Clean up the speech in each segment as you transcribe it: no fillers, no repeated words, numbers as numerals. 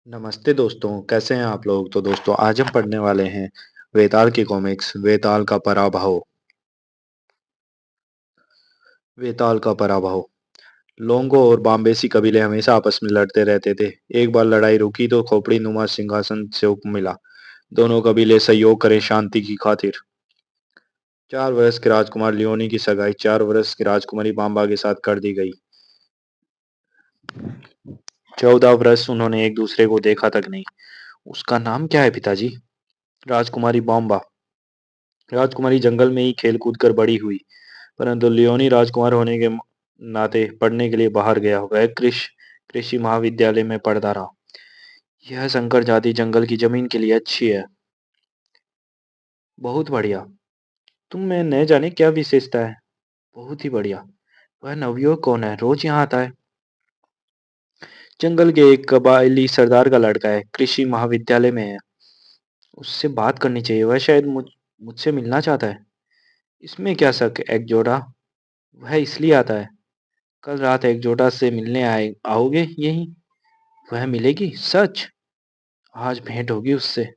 नमस्ते दोस्तों, कैसे हैं आप लोग? तो दोस्तों आज हम पढ़ने वाले हैं वेताल की कॉमिक्स वेताल का पराभव। वेताल का पराभव। लोंगो और बाम्बेसी कबीले हमेशा आपस में लड़ते रहते थे। एक बार लड़ाई रुकी तो खोपड़ी नुमा सिंहासन से हुक्म मिला, दोनों कबीले सहयोग करें शांति की खातिर। 4 वर्ष के राजकुमार लियोनी की सगाई 4 वर्ष की राजकुमारी बाम्बा के साथ कर दी गई। 14 वर्ष उन्होंने एक दूसरे को देखा तक नहीं। उसका नाम क्या है पिताजी? राजकुमारी बाम्बा। राजकुमारी जंगल में ही खेल कूद कर बड़ी हुई, परंतु लियोनी राजकुमार होने के नाते पढ़ने के लिए बाहर गया। वह कृषि महाविद्यालय में पढ़ता रहा। यह संकर जाति जंगल की जमीन के लिए अच्छी है। बहुत बढ़िया। तुम में न जाने क्या विशेषता है। बहुत ही बढ़िया। वह नवयुवक कौन है, रोज यहाँ आता है? जंगल के एक कबायली सरदार का लड़का है, कृषि महाविद्यालय में है। उससे बात करनी चाहिए, वह शायद मुझसे मिलना चाहता है। इसमें क्या शक, एक जोड़ा। वह इसलिए आता है। कल रात एक जोड़ा से मिलने आओगे यहीं? वह मिलेगी सच? आज भेंट होगी उससे।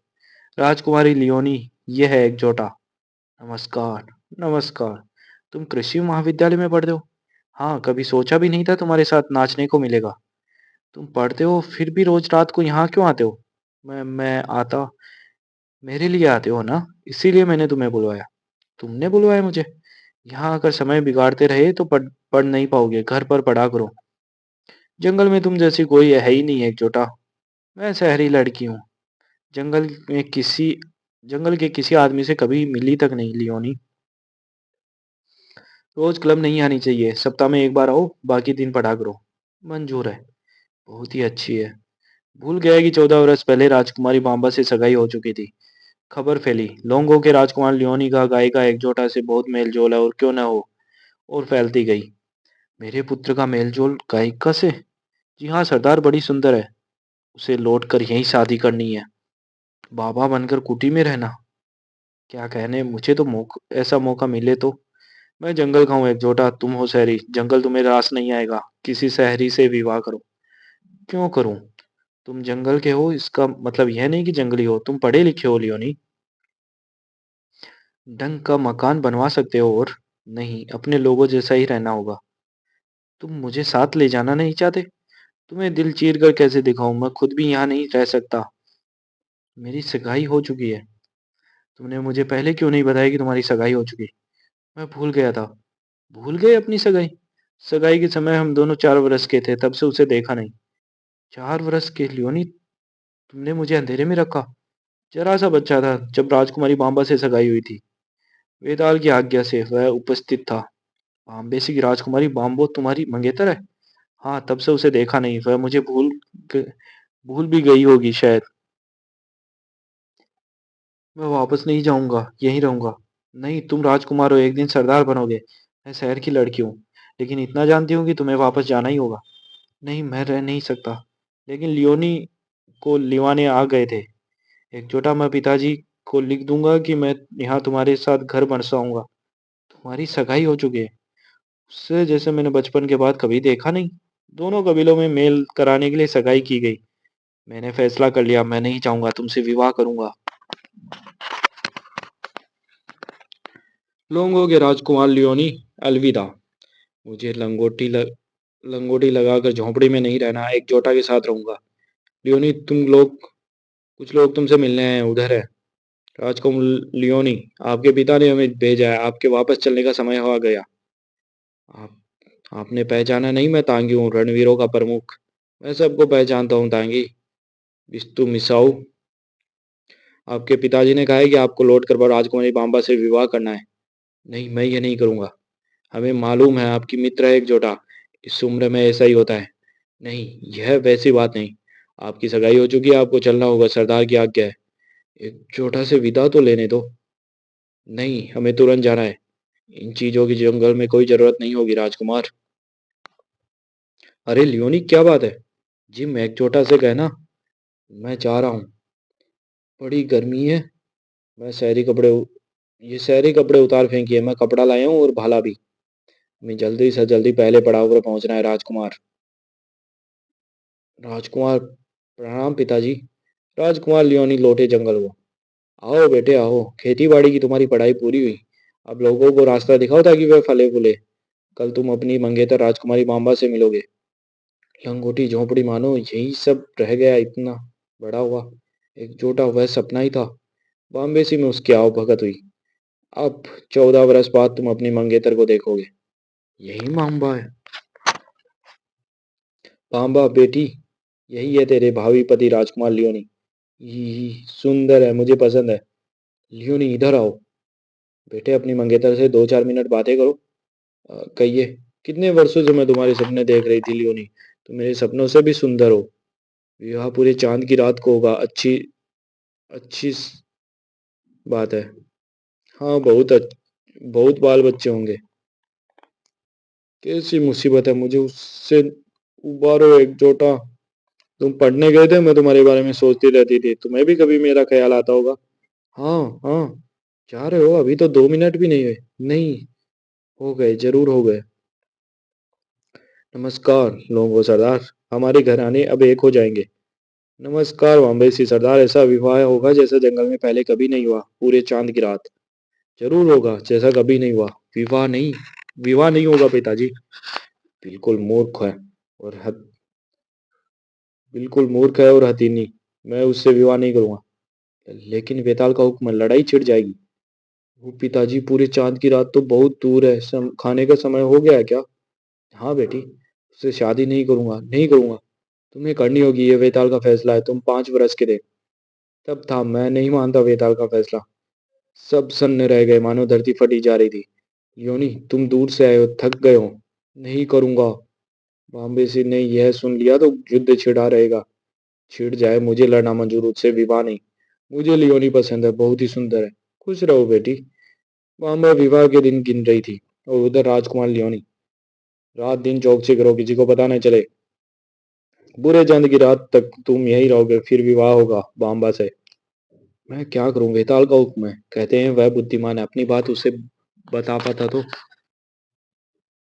राजकुमारी लियोनी, यह है एकजोटा। नमस्कार। नमस्कार। तुम कृषि महाविद्यालय में पढ़ते हो? हाँ, कभी सोचा भी नहीं था तुम्हारे साथ नाचने को मिलेगा। तुम पढ़ते हो फिर भी रोज रात को यहाँ क्यों आते हो? मैं आता। मेरे लिए आते हो ना, इसीलिए मैंने तुम्हें बुलवाया। तुमने बुलवाया मुझे? यहाँ आकर समय बिगाड़ते रहे तो पढ़ नहीं पाओगे, घर पर पढ़ा करो। जंगल में तुम जैसी कोई है ही नहीं एकजोटा। मैं शहरी लड़की हूँ। जंगल में किसी जंगल के किसी आदमी से कभी मिली तक नहीं लियोनी। रोज क्लब नहीं आनी चाहिए, सप्ताह में एक बार आओ, बाकी दिन पढ़ा करो। मंजूर है। बहुत ही अच्छी है। भूल गया कि 14 वर्ष पहले राजकुमारी बांबा से सगाई हो चुकी थी। खबर फैली, लोंगो के राजकुमार लियोनी का गायिका एकजोटा से बहुत मेलजोल है, और क्यों न हो। और फैलती गई। मेरे पुत्र का मेलजोल गायिका से? जी हाँ सरदार, बड़ी सुंदर है। उसे लौट कर यहीं शादी करनी है। बाबा बनकर कुटी में रहना। क्या कहने, मुझे तो ऐसा मौका मिले तो। मैं जंगल का हूँ एकजोटा, तुम हो शहरी, जंगल तुम्हें रास नहीं आएगा। किसी शहरी से विवाह करो। क्यों करूं? तुम जंगल के हो, इसका मतलब यह नहीं कि जंगली हो। तुम पढ़े लिखे हो लियोनी। ढंग का मकान बनवा सकते हो, और नहीं, अपने लोगों जैसा ही रहना होगा। तुम मुझे साथ ले जाना नहीं चाहते? तुम्हें दिल चीर कर कैसे दिखाऊं, मैं खुद भी यहाँ नहीं रह सकता। मेरी सगाई हो चुकी है। तुमने मुझे पहले क्यों नहीं बताया कि तुम्हारी सगाई हो चुकी? मैं भूल गया था। भूल गए अपनी सगाई? सगाई के समय हम दोनों 4 वर्ष के थे, तब से उसे देखा नहीं। 4 वर्ष के लियोनी, तुमने मुझे अंधेरे में रखा। जरा सा बच्चा था जब राजकुमारी बांबा से सगाई हुई थी। वेताल की आज्ञा से वह उपस्थित था। बाम्बेसी की राजकुमारी बाम्बो तुम्हारी मंगेतर है? हाँ, तब से उसे देखा नहीं। वह मुझे भूल भी गई होगी शायद। मैं वापस नहीं जाऊंगा, यहीं रहूंगा। नहीं, तुम राजकुमार हो, एक दिन सरदार बनोगे। मैं शहर की लड़की हूँ, लेकिन इतना जानती हूँ कि तुम्हें वापस जाना ही होगा। नहीं, मैं रह नहीं सकता। लेकिन लियोनी को लिवाने आ गए थे। एक छोटा, मैं पिताजी को लिख दूंगा कि मैं यहाँ तुम्हारे साथ घर बसाऊंगा। तुम्हारी सगाई हो चुकी है उससे, जैसे मैंने बचपन के बाद कभी देखा नहीं। दोनों कबीलों में मेल कराने के लिए सगाई की गई। मैंने फैसला कर लिया, मैं नहीं चाहूंगा, तुमसे विवाह करूंगा। लोंगो के राजकुमार लियोनी, अलविदा। मुझे लंगोटी लगाकर झोंपड़ी में नहीं रहना, एक जोटा के साथ रहूंगा। लियोनी, कुछ लोग तुमसे मिलने आए हैं, उधर है। राजकुमार लियोनी, आपके पिता ने हमें भेजा है, आपके वापस चलने का समय हो गया। आप आपने पहचाना नहीं, मैं तांगी हूँ, रणवीरों का प्रमुख। मैं सबको पहचानता हूँ तांगी। बिस्तु मिसाऊ, आपके पिताजी ने कहा है कि आपको लौट कर राजकुमारी बांबा से विवाह करना है। नहीं, मैं ये नहीं करूंगा। हमें मालूम है आपकी मित्र है एक जोटा, इस उम्र में ऐसा ही होता है। नहीं, यह वैसी बात नहीं। आपकी सगाई हो चुकी है, आपको चलना होगा, सरदार की आज्ञा है। एक छोटा से विदा तो लेने दो। नहीं, हमें तुरंत जाना है। इन चीजों की जंगल में कोई जरूरत नहीं होगी राजकुमार। अरे लियोनी, क्या बात है? जी, मैं एक छोटा से कहना। मैं जा रहा हूँ। बड़ी गर्मी है। मैं शहरी कपड़े ये शहरी कपड़े उतार फेंकिए, मैं कपड़ा लाया हूँ और भाला भी। मैं जल्दी से जल्दी पहले पड़ाव पर पहुंचना है राजकुमार। राजकुमार, प्रणाम पिताजी। राजकुमार लियोनी लौटे जंगल हुआ। आओ बेटे आओ, खेती बाड़ी की तुम्हारी पढ़ाई पूरी हुई। अब लोगों को रास्ता दिखाओ ताकि वे फले फूले। कल तुम अपनी मंगेतर राजकुमारी मांबा से मिलोगे। लंगोटी झोंपड़ी मानो यही सब रह गया, इतना बड़ा हुआ। एकजुटा वह सपना ही था। बाम्बेसी में उसकी आओ भगत हुई। अब 14 बरस बाद तुम अपनी मंगेतर को देखोगे। यही मांबा है। मांबा बेटी, यही है तेरे भावी पति राजकुमार लियोनी। सुंदर है, मुझे पसंद है। लियोनी इधर आओ। बेटे अपनी मंगेतर से 2-4 मिनट बातें करो। कहिए, कितने वर्षों से मैं तुम्हारे सपने देख रही थी लियोनी। तुम मेरे सपनों से भी सुंदर हो। विवाह पूरे चांद की रात को होगा। अच्छी अच्छी बात है। हाँ बहुत बाल बच्चे होंगे। कैसी मुसीबत है, मुझे उससे उबारो एकजुटा। तुम पढ़ने गए थे, मैं तुम्हारे बारे में सोचती रहती थी। तुम्हें भी कभी मेरा ख्याल आता होगा। हाँ हाँ, जा रहे हो? अभी तो 2 मिनट भी नहीं हुए। नहीं, हो गए, जरूर हो गए। नमस्कार लोगों सरदार, हमारे घराने अब एक हो जाएंगे। नमस्कार वाम्बेसी सरदार, ऐसा विवाह होगा जैसा जंगल में पहले कभी नहीं हुआ, पूरे चांद की रात। जरूर होगा, जैसा कभी नहीं हुआ। विवाह नहीं, विवाह नहीं होगा पिताजी। बिल्कुल मूर्ख है और हद बिल्कुल मूर्ख है और हथीनी। मैं उससे विवाह नहीं करूंगा। लेकिन वेताल का हुक्म है, लड़ाई छिड़ जाएगी। वो पिताजी, पूरे चांद की रात तो बहुत दूर है। खाने का समय हो गया है क्या? हाँ बेटी, उससे शादी नहीं करूंगा, नहीं करूंगा। तुम्हें करनी होगी, ये वेताल का फैसला है। तुम 5 बरस के थे तब था। मैं नहीं मानता वेताल का फैसला। सब सन्न रह गए, मानो धरती फटी जा रही थी। योनी, तुम दूर से आए हो, थक गए हो। नहीं करूंगा। बॉम्बे से ने यह सुन लिया तो युद्ध छिड़ा रहेगा। छिड़ जाए, मुझे लड़ना मंजूर, उससे विवाह नहीं। मुझे लियोनी पसंद है, बहुत ही सुंदर है। खुश रहो बेटी। बॉम्बे विवाह के दिन गिन रही थी और उधर राजकुमार लियोनी। रात दिन चौकसी करो, किसी को पता न चले। बुरे चंद की रात तक तुम यहीं रहोगे, फिर विवाह होगा बाम्बा से। मैं क्या करूं, वेताल का हुक्म है। कहते हैं वह बुद्धिमान है, अपनी बात उसे बता पाता तो।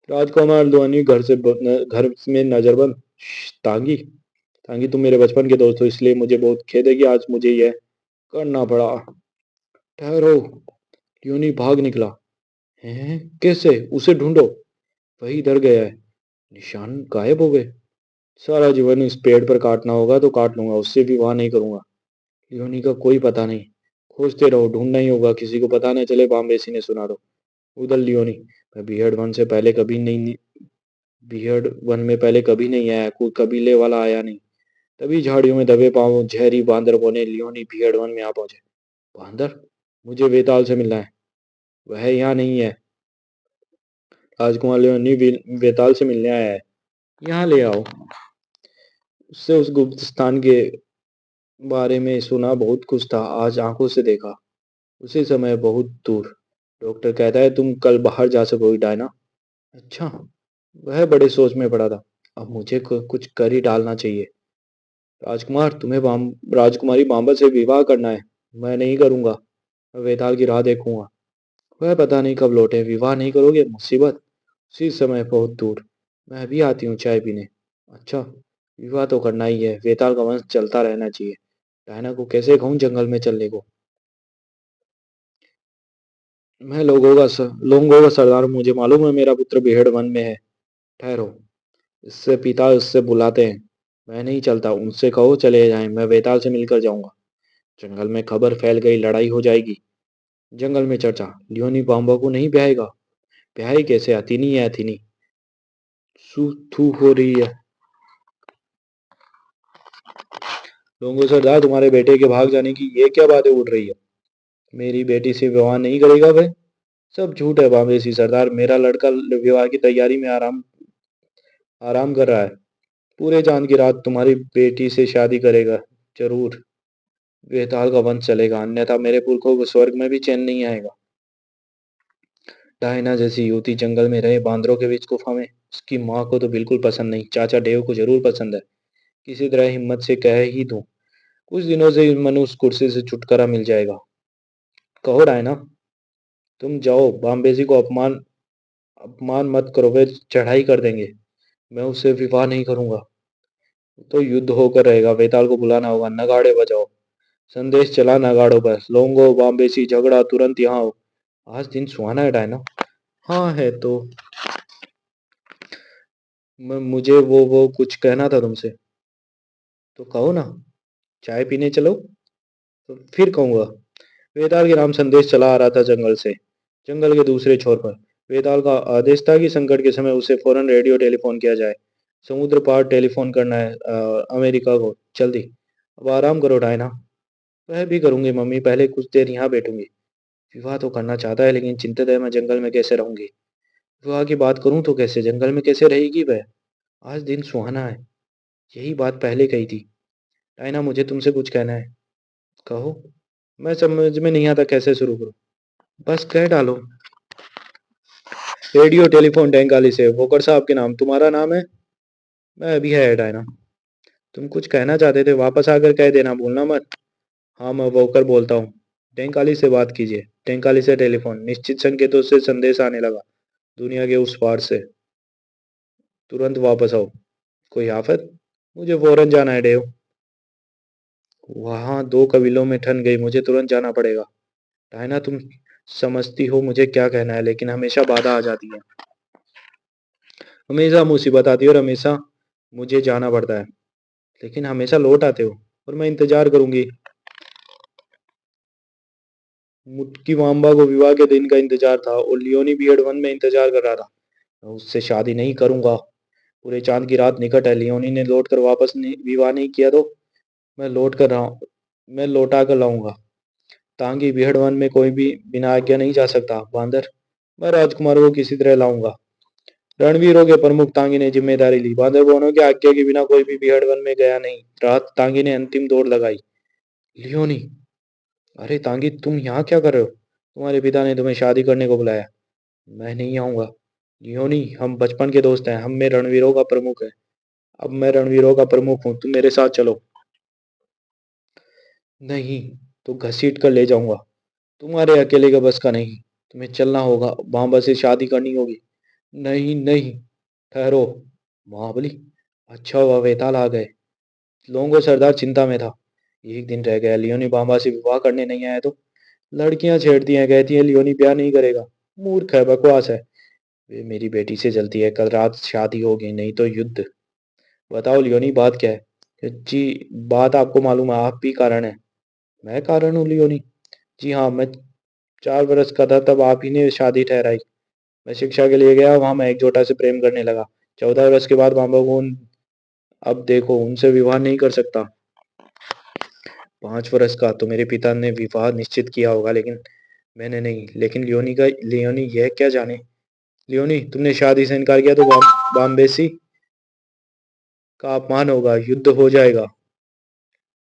राजकुमार ध्वनि घर में नजरबंद। तांगी, तांगी तुम मेरे बचपन के दोस्त हो, इसलिए मुझे बहुत खेद है कि आज मुझे यह करना पड़ा। ठहरो। लियोनी भाग निकला। हैं? कैसे? उसे ढूंढो। वही इधर गया है। निशान गायब हो गए। सारा जीवन इस पेड़ पर काटना होगा तो काट लूंगा, उससे विवाह नहीं करूंगा। लियोनी का कोई पता नहीं। खोजते रहो, ढूंढना ही होगा, किसी को पता न चले। बाम्बेसी ने सुना दो। उधर लियोनी, मैं बियर्ड वन से पहले कभी नहीं बियर्ड वन में पहले कभी नहीं आया, कोई कबीले वाला आया नहीं। तभी झाड़ियों में दबे पांव जहरी बांदर बने लियोनी बियर्ड वन में आ पहुंचे। बांदर, मुझे वेताल से मिलना है। वह यहाँ नहीं है। राजकुमार लियोनी वेताल से मिलने आया है। यहाँ ले आओ। उससे उस गुप्त स्थान के बारे में सुना, बहुत खुश था। आज आंखों से देखा। उसी समय बहुत दूर। डॉक्टर कहता है तुम कल बाहर जा सकोगी डायना। अच्छा। वह बड़े सोच में पड़ा था। अब मुझे कुछ कर ही डालना चाहिए। राजकुमार, तुम्हें राजकुमारी बांबा से विवाह करना है। मैं नहीं करूंगा। मैं वेताल की राह देखूंगा। वह पता नहीं कब लौटे। विवाह नहीं करोगे, मुसीबत। उसी समय बहुत दूर। मैं अभी आती हूँ चाय पीने। अच्छा, विवाह तो करना ही है। वेताल का वंश चलता रहना चाहिए। डायना को कैसे कहूँ जंगल में चलने को। मैं लोगों का सरदार हूँ, मुझे मालूम है मेरा पुत्र बेहड़ वन में है। ठहरो, इससे पिता उससे बुलाते हैं। मैं नहीं चलता, उनसे कहो चले जाएं, मैं वेताल से मिलकर जाऊंगा। जंगल में खबर फैल गई, लड़ाई हो जाएगी। जंगल में चर्चा, लियोनी बाम्बा को नहीं ब्याहेगा। ब्याहे कैसे? अतिनी है अतिनी। सू थू हो रही है। लोगों सरदार, तुम्हारे बेटे के भाग जाने की ये क्या बातें उड़ रही है? मेरी बेटी से विवाह नहीं करेगा वह? सब झूठ है बाम्बेसी सरदार। मेरा लड़का विवाह की तैयारी में आराम आराम कर रहा है। पूरे चांद की रात तुम्हारी बेटी से शादी करेगा। जरूर बेताल का वंश चलेगा, अन्यथा मेरे पुरखों को स्वर्ग में भी चैन नहीं आएगा। डायना जैसी युवती जंगल में रहे, बांदरों के बीच गुफा में। उसकी माँ को तो बिल्कुल पसंद नहीं, चाचा डेव को जरूर पसंद है। किसी तरह हिम्मत से कह ही दूं। कुछ दिनों से मनुष्य कुर्सी से छुटकारा मिल जाएगा। कहो डायना, तुम जाओ। बाम्बेसी को अपमान अपमान मत करो, वे चढ़ाई कर देंगे। मैं उससे विवाह नहीं करूंगा। तो युद्ध होकर रहेगा। वेताल को बुलाना होगा। नगाड़े बजाओ। संदेश चला नगाड़ों पर। लोंगो बाम्बेसी झगड़ा तुरंत यहाँ आओ। आज दिन सुहाना है डायना। हाँ है तो। मुझे वो कुछ कहना था तुमसे। तो कहो ना। चाय पीने चलो। तो फिर कहूंगा। वेताल के नाम संदेश चला आ रहा था जंगल से। जंगल के दूसरे छोर पर वेताल का आदेश था कि संकट के समय उसे फौरन रेडियो टेलीफोन किया जाए। समुद्र पार टेलीफोन करना है अमेरिका को जल्दी। अब आराम करो डायना। वह भी करूंगी मम्मी, पहले कुछ देर यहाँ बैठूंगी। विवाह तो करना चाहता है लेकिन चिंतित है मैं जंगल में कैसे रहूंगी। विवाह की बात करूं तो कैसे, जंगल में कैसे रहेगी वह। आज दिन सुहाना है। यही बात पहले कही थी। डायना मुझे तुमसे कुछ कहना है। कहो। मैं समझ में नहीं आता कैसे शुरू करूं। बस कह डालो। रेडियो टेलीफोन टैंकाली से वोकर साहब के नाम तुम्हारा नाम है। मैं अभी है डायना। तुम कुछ कहना चाहते थे, वापस आकर कह देना, भूलना मत। हाँ मैं वोकर बोलता हूँ। टैंकाली से बात कीजिए। टैंकाली से टेलीफोन। निश्चित संकेतों से संदेश आने लगा। दुनिया के उस पार से। तुरंत वापस आओ। कोई आफत। मुझे फौरन जाना है डेव। वहां दो कबीलों में ठन गई, मुझे तुरंत जाना पड़ेगा। डायना तुम समझती हो मुझे क्या कहना है, लेकिन हमेशा बाधा आ जाती है। हमेशा मुसीबत आती है और हमेशा मुझे जाना पड़ता है। लेकिन हमेशा लौट आते हो। और मैं इंतजार करूंगी। मुटकी माम्बा को विवाह के दिन का इंतजार था और लियोनी बियड वन में इंतजार कर रहा था। मैं उससे शादी नहीं करूंगा। पूरे चांद की रात निकट है। लियोनी ने लौट कर वापस नहीं, विवाह नहीं किया तो मैं लौट कर रहा हूँ। मैं लौटा कर लाऊंगा। तांगी बिहड़ वन में कोई भी बिना आज्ञा नहीं जा सकता बांदर। मैं राजकुमार को किसी तरह लाऊंगा। रणवीरों के प्रमुख तांगी ने जिम्मेदारी ली। बांदर बोनों की आज्ञा के बिना कोई भी बिहड़ वन में गया नहीं। रात तांगी ने अंतिम दौड़ लगाई। लियोनी। अरे तांगी तुम यहाँ क्या कर रहे हो। तुम्हारे पिता ने तुम्हें शादी करने को बुलाया। मैं नहीं आऊंगा। लियोनी हम बचपन के दोस्त हैं। हम में रणवीरों का प्रमुख है। अब मैं रणवीरों का प्रमुख हूँ, तुम मेरे साथ चलो। नहीं। तो घसीट कर ले जाऊंगा। तुम्हारे अकेले का बस का नहीं। तुम्हें चलना होगा। बांबा से शादी करनी होगी। नहीं नहीं। ठहरो। महाबली। अच्छा हुआ वेताल आ गए। लोंगो सरदार चिंता में था। एक दिन रह गया। लियोनी बांबा से विवाह करने नहीं आया तो लड़कियां छेड़ती हैं, कहती हैं लियोनी ब्याह नहीं करेगा। मूर्ख है, बकवास है। वे मेरी बेटी से जलती है। कल रात शादी होगी, नहीं तो युद्ध। बताओ लियोनी बात क्या है। जी। बात आपको मालूम है, आप भी कारण है। मैं कारण हूँ लियोनी। जी हाँ, मैं 4 बरस का था तब आप ही ने शादी ठहराई। मैं शिक्षा के लिए गया, वहां मैं एक जोटा से प्रेम करने लगा। 14 वर्ष के बाद मामा को अब देखो उनसे विवाह नहीं कर सकता। 5 वर्ष का तो मेरे पिता ने विवाह निश्चित किया होगा, लेकिन मैंने नहीं। लेकिन लियोनी यह क्या जाने। लियोनी तुमने शादी से इनकार किया तो बाम्बेसी का अपमान होगा, युद्ध हो जाएगा।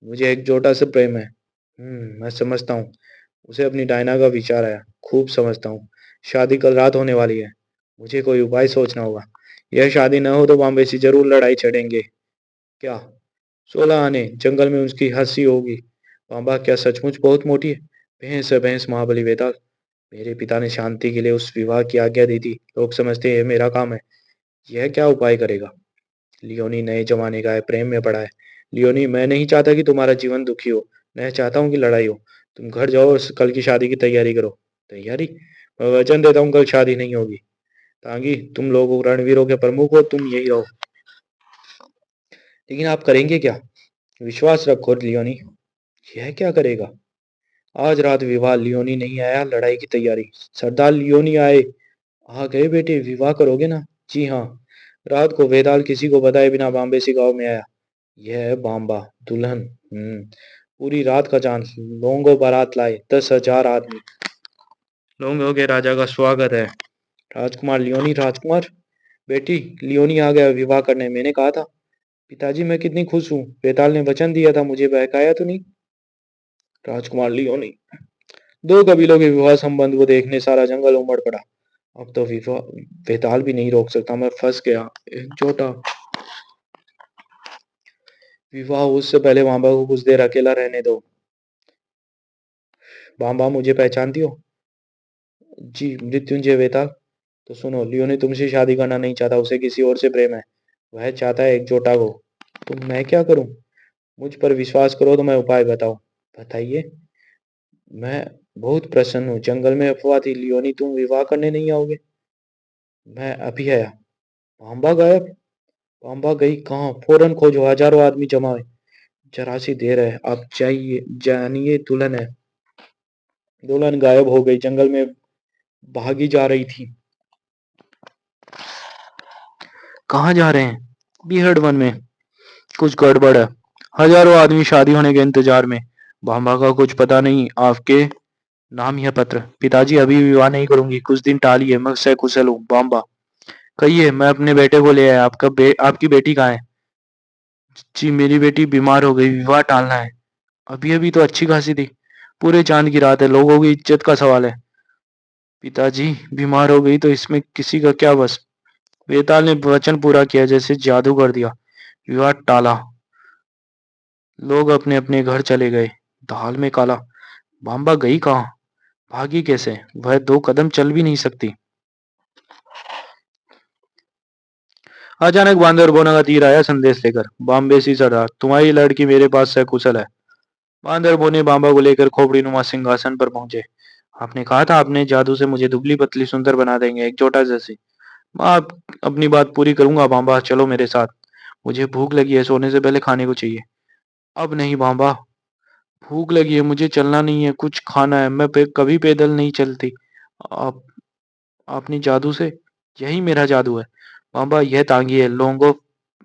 मुझे एक जोटा से प्रेम है। मैं समझता हूँ। उसे अपनी डायना का विचार आया। खूब समझता हूँ। शादी कल रात होने वाली है। मुझे कोई उपाय सोचना होगा। यह शादी न हो तो बाम्बेसी जरूर लड़ाई छेड़ेंगे। क्या। 16 आने। जंगल में उसकी हंसी होगी। बाबा क्या सचमुच बहुत मोटी है। भैंस है भैंस, महाबली वेताल। मेरे पिता ने शांति के लिए उस विवाह की आज्ञा दी थी। लोग समझते हैं मेरा काम है। यह क्या उपाय करेगा। लियोनी नए जमाने का है, प्रेम में पड़ा है। लियोनी मैं नहीं चाहता कि तुम्हारा जीवन दुखी हो। मैं चाहता हूँ कि लड़ाई हो। तुम घर जाओ और कल की शादी की तैयारी करो। तैयारी। मैं वचन देता हूँ कल शादी नहीं होगी। तांगी तुम लोग रणवीरों के प्रमुख हो, तुम यही रहो। लेकिन आप करेंगे क्या। विश्वास रखो लियोनी। यह क्या करेगा। आज रात विवाह। लियोनी नहीं आया, लड़ाई की तैयारी। सरदार लियोनी आए। आ गए बेटे, विवाह करोगे ना। जी हाँ। रात को वेदाल किसी को बताए बिना बाम्बेसी गांव में आया। यह है बाम्बा। दुल्हन। पूरी रात का चांद। लोंगो बारात लाए 10,000 आदमी। लोंगो के राजा का स्वागत है। राजकुमार लियोनी। राजकुमार। बेटी। लियोनी आ गया विवाह करने, मैंने कहा था। पिताजी मैं कितनी खुश हूँ। वेताल ने वचन दिया था, मुझे बहकाया तो नहीं। राजकुमार लियोनी। दो कबीलों के विवाह संबंध को देखने सारा जंगल उमड़ पड़ा। अब तो विवाह वेताल भी नहीं रोक सकता, मैं फंस गया। एकजुटा। विवाह उससे पहले बाबा को कुछ देर अकेला रहने दो। बाबा मुझे पहचानती हो। जी मृत्युंजय वेताल। तो सुनो, लियो ने तुमसे शादी करना नहीं चाहता, उसे किसी और से प्रेम है। वह चाहता है एकजुटा को। तो मैं क्या करूं? मुझ पर विश्वास करो तो मैं उपाय बताऊं। बताइए। मैं बहुत प्रसन्न हूँ। जंगल में अफवाह थी लियोनी तुम विवाह करने नहीं आओगे। मैं अभी आया। पांबा गायब। पांबा गई कहाँ? फौरन खोजो, हजारों आदमी जमा है। जरा सी देर है, आप जाइए, जानिए दुल्हन है। दुल्हन गायब हो गई, जंगल में भागी जा रही थी। कहाँ जा रहे हैं? बीहड़ वन में। कुछ गड़बड़ है। हजारों आदमी शादी होने के इंतजार में। भामा का कुछ पता नहीं। आपके नाम यह पत्र। पिताजी अभी विवाह नहीं करूंगी, कुछ दिन टालिए, मैं सकुशल हूँ। बाम्बा। कहिए, मैं अपने बेटे को ले आया। आपकी बेटी कहाँ है? जी मेरी बेटी बीमार हो गई, विवाह टालना है। अभी अभी तो अच्छी खासी थी। पूरे चांद की रात है, लोगों की इज्जत का सवाल है। पिताजी बीमार हो गई तो इसमें किसी का क्या बस। वेताल ने वचन पूरा किया, जैसे जादू कर दिया। विवाह टाला। लोग अपने अपने घर चले गए। दाल में काला। बाम्बा गई कहाँ? भागी कैसे? वह दो कदम चल भी नहीं सकती। अचानक बांदर बोना का तीर आया संदेश लेकर। बॉम्बे सी सरदार, तुम्हारी लड़की मेरे पास सकुशल है। बांदर बोने बांबा को लेकर खोपड़ी नुमा सिंहासन पर पहुंचे। आपने कहा था आपने जादू से मुझे दुबली पतली सुंदर बना देंगे, एक छोटा जैसी। मैं आप अपनी बात पूरी करूंगा बांबा, चलो मेरे साथ। मुझे भूख लगी है, सोने से पहले खाने को चाहिए। अब नहीं बांबा। भूख लगी है, मुझे चलना नहीं है, कुछ खाना है। कभी पैदल नहीं चलती। आप आपने जादू से। यही मेरा जादू है। बाबा यह तांगी है, लोंगो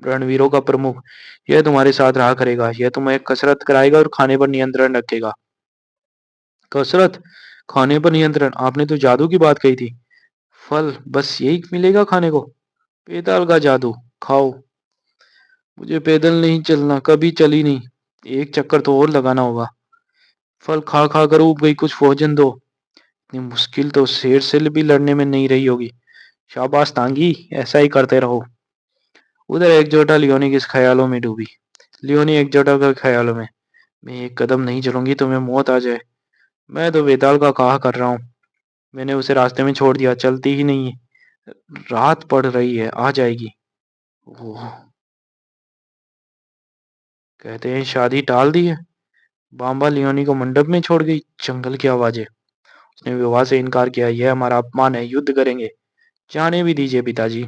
रणवीरों का प्रमुख। यह तुम्हारे साथ रहा करेगा। यह तुम्हें कसरत कराएगा और खाने पर नियंत्रण रखेगा। कसरत? खाने पर नियंत्रण? आपने तो जादू की बात कही थी। फल बस यही मिलेगा खाने को? बेताल का जादू। खाओ। मुझे पैदल नहीं चलना, कभी चली नहीं। एक चक्कर तो और लगाना होगा। फल खा खा कर ऊब गई, कुछ भोजन दो। इतनी मुश्किल तो शेर से भी लड़ने में नहीं रही होगी। शाबाश तांगी, ऐसा ही करते रहो। उधर एकजुटा लियोनी किस ख्यालों में डूबी। लियोनी एकजुटा के ख्यालों में। मैं एक कदम नहीं चलूंगी तो मैं मौत आ जाए। मैं तो बेताल का कहा कर रहा हूँ। मैंने उसे रास्ते में छोड़ दिया, चलती ही नहीं है। रात पड़ रही है, आ जाएगी। ओह। कहते हैं शादी टाल दी है। बाम्बा लियोनी को मंडप में छोड़ गई। जंगल की आवाजें। उसने विवाह से इनकार किया, यह हमारा अपमान है, युद्ध करेंगे। जाने भी दीजिए पिताजी।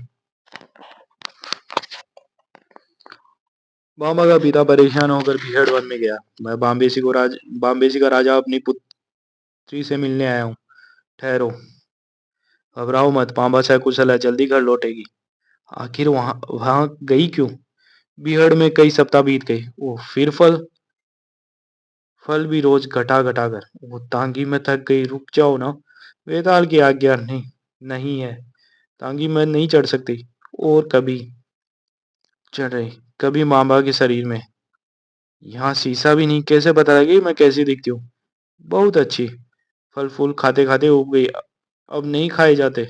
बाबा का पिता परेशान होकर भीड़ वन में गया। मैं बाम्बेसी का राजा अपनी पुत्री से मिलने आया हूँ। ठहरो। घबराओ मत, पांबा सकुशल है, जल्दी घर लौटेगी। आखिर वहां वहां गई क्यों? बीहड़ में कई सप्ताह बीत गए। ओह, फिर फल। फल भी रोज घटा घटा कर। वो तांगी में थक गई, रुक जाओ ना। वेताल की आज्ञा नहीं। नहीं है। तांगी मैं नहीं चढ़ सकती। और कभी चढ़ रही। कभी मामा के शरीर में। यहाँ शीशा भी नहीं, कैसे पता लगे मैं कैसी दिखती हूँ? बहुत अच्छी। फल फूल खाते खाते उग गई। अब नहीं खाए जाते।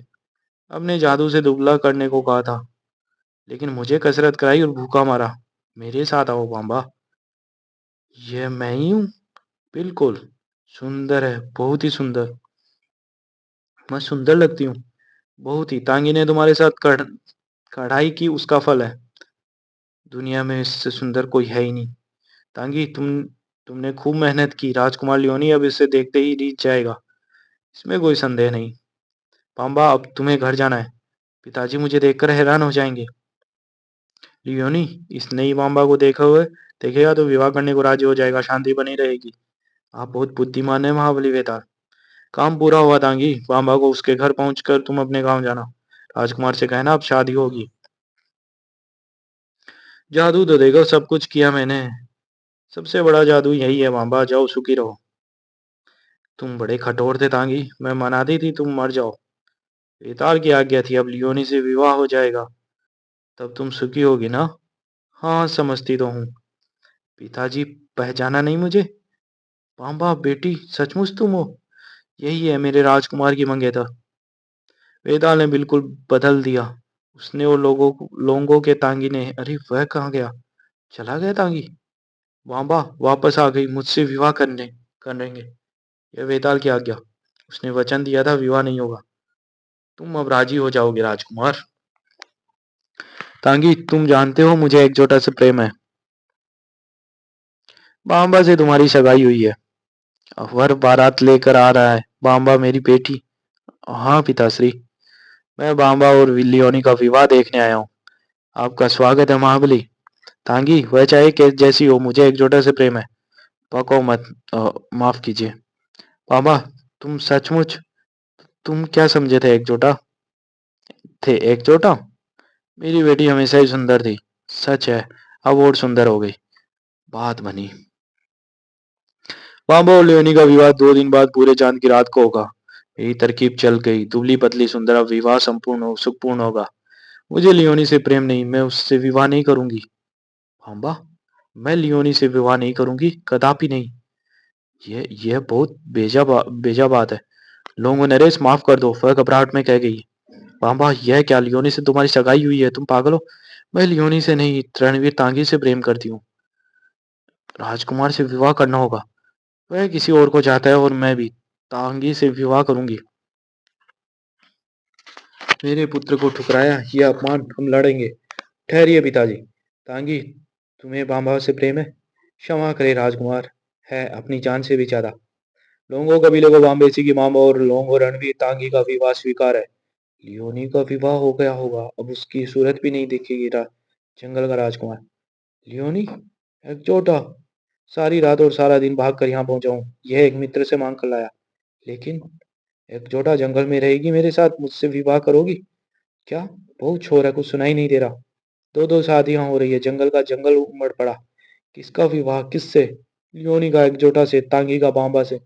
अब ने जादू से दुबला करने को कहा था, लेकिन मुझे कसरत कराई और भूखा मारा। मेरे साथ आओ बाम्बा। यह मैं ही हूँ। बिल्कुल। सुंदर है, बहुत ही सुंदर। मैं सुंदर लगती हूँ। बहुत ही। तांगी ने तुम्हारे साथ कढ़ाई की, उसका फल है। दुनिया में इससे सुंदर कोई है ही नहीं। तांगी तुमने खूब मेहनत की। राजकुमार लियोनी अब इसे देखते ही जीत जाएगा, इसमें कोई संदेह नहीं। पाम्बा अब तुम्हें घर जाना है। पिताजी मुझे देखकर हैरान हो जाएंगे। लियोनी इस नई पाम्बा को देखेगा तो विवाह करने को राजी हो जाएगा, शांति बनी रहेगी। आप बहुत बुद्धिमान है महाबली वेताल। काम पूरा हुआ तांगी। पाम्बा को उसके घर पहुंचकर तुम अपने गांव जाना। राजकुमार से कहना अब शादी होगी। जादू तो देखो, सब कुछ किया मैंने। सबसे बड़ा जादू यही है पाम्बा, जाओ सुखी रहो। तुम बड़े कठोर थे तांगी, मैं मनाती थी तुम मर जाओ। वेताल की आज्ञा थी, अब लियोनी से विवाह हो जाएगा। तब तुम सुखी होगी ना? हाँ समझती तो हूँ। पिताजी पहचाना नहीं मुझे? पापा बेटी, सचमुच तुम हो? यही है मेरे राजकुमार की मंगेतर। वेदाल ने बिल्कुल बदल दिया। उसने और लोगों के तांगी ने। अरे वह कहाँ गया? चला गया तांगी? वाम्बा वापस आ गई, मुझसे विवाह करने करेंगे। यह वेताल की आज्ञा। उसने वचन दिया था विवाह नहीं होगा। तुम अब राजी हो जाओगे राजकुमार। तांगी तुम जानते हो मुझे एकजुटा से प्रेम है। बांबा से तुम्हारी सगाई हुई है। वर बारात लेकर आ रहा है। बांबा मेरी बेटी। हाँ पिताश्री। मैं बांबा और लियोनी का विवाह देखने आया हूँ। आपका स्वागत है महाबली। तांगी वह चाहे कि जैसी हो, मुझे एकजुटता से प्रेम है। पको मत। माफ कीजिए। बाबा, तुम सचमुच, तुम क्या समझे थे एकजुटा? मेरी बेटी हमेशा ही सुंदर थी। सच है, अब और सुंदर हो गई। बात बनी। बाबा और लियोनी का विवाह 2 दिन बाद पूरे चांद की रात को होगा। मेरी तरकीब चल गई। दुबली पतली सुंदर, अब विवाह संपूर्ण हो सुखपूर्ण होगा। मुझे लियोनी से प्रेम नहीं, मैं उससे विवाह नहीं करूंगी। बाबा, मैं लियोनी से विवाह नहीं करूंगी, कदापि नहीं। यह बहुत बेजा बात है। लोगों, नरेश माफ कर दो, वह घबराहट में कह गई। बाबा, यह क्या, लियोनी से तुम्हारी सगाई हुई है? तुम पागल हो। मैं लियोनी से नहीं, रणवीर तांगी से प्रेम करती हूँ। राजकुमार से विवाह करना होगा। वह किसी और को चाहता है और मैं भी तांगी से विवाह करूंगी। मेरे पुत्र को ठुकराया, यह अपमान, हम लड़ेंगे। ठहरिए पिताजी। तांगी, तुम्हें बाबा से प्रेम है? क्षमा करे राजकुमार, है अपनी जान से भी ज्यादा। लोंगो कबीले को बाम्बेसी की मामा और लोंगो रणवीर तांगी का विवाह स्वीकार है। लियोनी का विवाह हो गया होगा, अब उसकी सूरत भी नहीं दिखेगी। जंगल का राजकुमार। लियोनी, एकजोटा। सारी रात और सारा दिन भाग कर यहाँ पहुंचा हूँ, यह एक मित्र से मांग कर लाया। लेकिन एकजोटा जंगल में रहेगी मेरे साथ, मुझसे विवाह करोगी क्या? बहुत शोर है, कुछ सुनाई नहीं दे रहा। दो दो शादियां हो रही है, जंगल का जंगल उमड़ पड़ा। किसका विवाह, किससे? लियोनी का एकजोटा से, तांगी का बांबा से।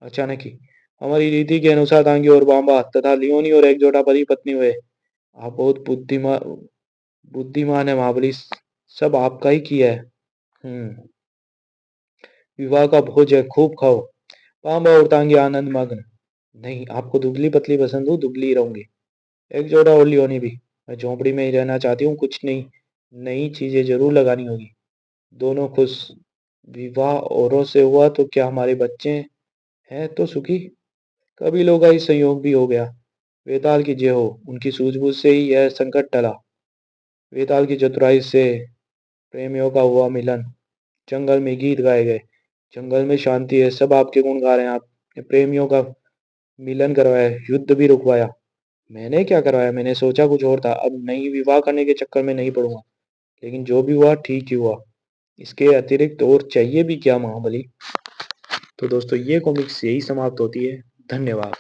अचानक ही हमारी रीति के अनुसार तांगी और बांबा तथा लियोनी और एकजोटा पति पत्नी हुए। आप बहुत बुद्धिमान बुद्धिमान है महाबली, सब आपका ही किया है। विवाह का भोज है, खूब खाओ। बांबा और तांगी आनंद मग्न। नहीं, आपको दुबली पतली पसंद हो, दुबली ही रहूंगी। एकजोटा और लियोनी भी। मैं झोंपड़ी में ही रहना चाहती हूँ, कुछ नहीं, नई चीजें जरूर लगानी होगी। दोनों खुश। विवाह औरों से हुआ तो क्या हमारे बच्चे हैं तो सुखी। कबीलों का ही संयोग भी हो गया। वेताल की जय हो, उनकी सूझबूझ से ही यह संकट टला। वेताल की चतुराई से प्रेमियों का हुआ मिलन। जंगल में गीत गाए गए। जंगल में शांति है, सब आपके गुण गा रहे हैं। आपने प्रेमियों का मिलन करवाया, युद्ध भी रुकवाया। मैंने क्या करवाया, मैंने सोचा कुछ और था। अब नई विवाह करने के चक्कर में नहीं पड़ूंगा। लेकिन जो भी हुआ ठीक ही हुआ। इसके अतिरिक्त और चाहिए भी क्या महाबली। तो दोस्तों, ये कॉमिक्स यही समाप्त होती है। धन्यवाद।